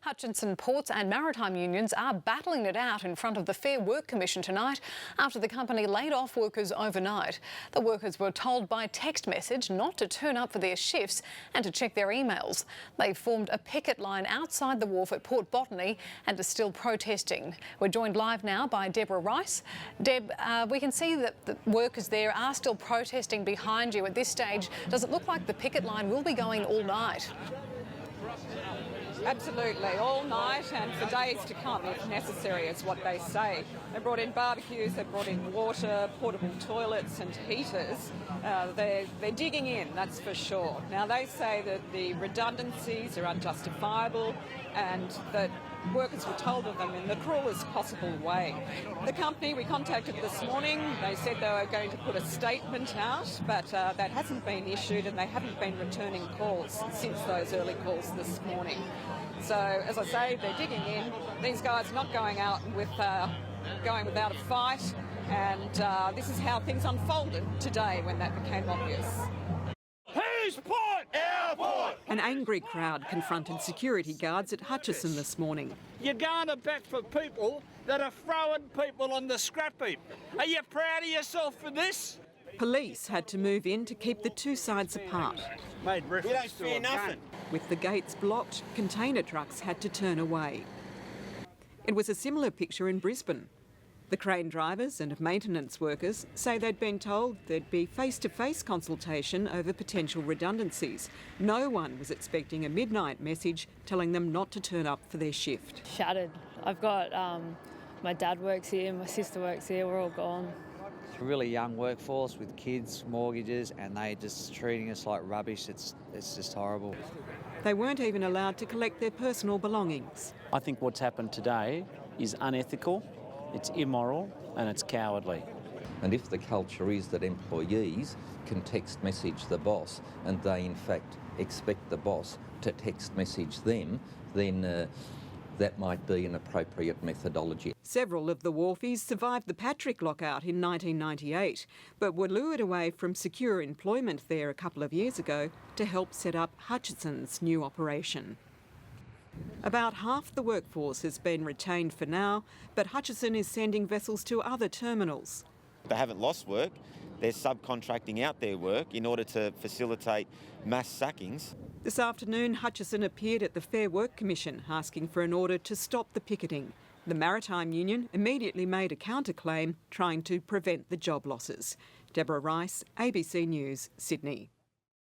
Hutchison ports and maritime unions are battling it out in front of the Fair Work Commission tonight after the company laid off workers overnight. The workers were told by text message not to turn up for their shifts and to check their emails. They formed a picket line outside the wharf at Port Botany and are still protesting. We're joined live now by Deborah Rice. Deb, we can see that the workers there are still protesting behind you at this stage. Does it look like the picket line will be going all night? Absolutely, all night and for days to come if necessary, is what they say. They brought in barbecues, they brought in water, portable toilets and heaters. They're digging in, that's for sure. Now they say that the redundancies are unjustifiable and that workers were told of them in the cruelest possible way. The company we contacted this morning, they said they were going to put a statement out, but that hasn't been issued and they haven't been returning calls since those early calls this morning. So, as I say, they're digging in. These guys are not going out going without a fight, and this is how things unfolded today when that became obvious. Whose port? Our port! An angry crowd confronted security guards at Hutchison this morning. You're going to bat for people that are throwing people on the scrap heap. Are you proud of yourself for this? Police had to move in to keep the two sides apart. Made reference to fear nothing. With the gates blocked, container trucks had to turn away. It was a similar picture in Brisbane. The crane drivers and maintenance workers say they'd been told there'd be face-to-face consultation over potential redundancies. No one was expecting a midnight message telling them not to turn up for their shift. Shattered. I've got my dad works here, my sister works here, we're all gone. It's a really young workforce with kids, mortgages, and they just treating us like rubbish. It's just horrible. They weren't even allowed to collect their personal belongings. I think what's happened today is unethical, it's immoral and it's cowardly. And if the culture is that employees can text message the boss and they in fact expect the boss to text message them, then that might be an appropriate methodology. Several of the wharfies survived the Patrick lockout in 1998, but were lured away from secure employment there a couple of years ago to help set up Hutchison's new operation. About half the workforce has been retained for now, but Hutchison is sending vessels to other terminals. They haven't lost work, they're subcontracting out their work in order to facilitate mass sackings. This afternoon, Hutchison appeared at the Fair Work Commission asking for an order to stop the picketing. The Maritime Union immediately made a counterclaim trying to prevent the job losses. Deborah Rice, ABC News, Sydney.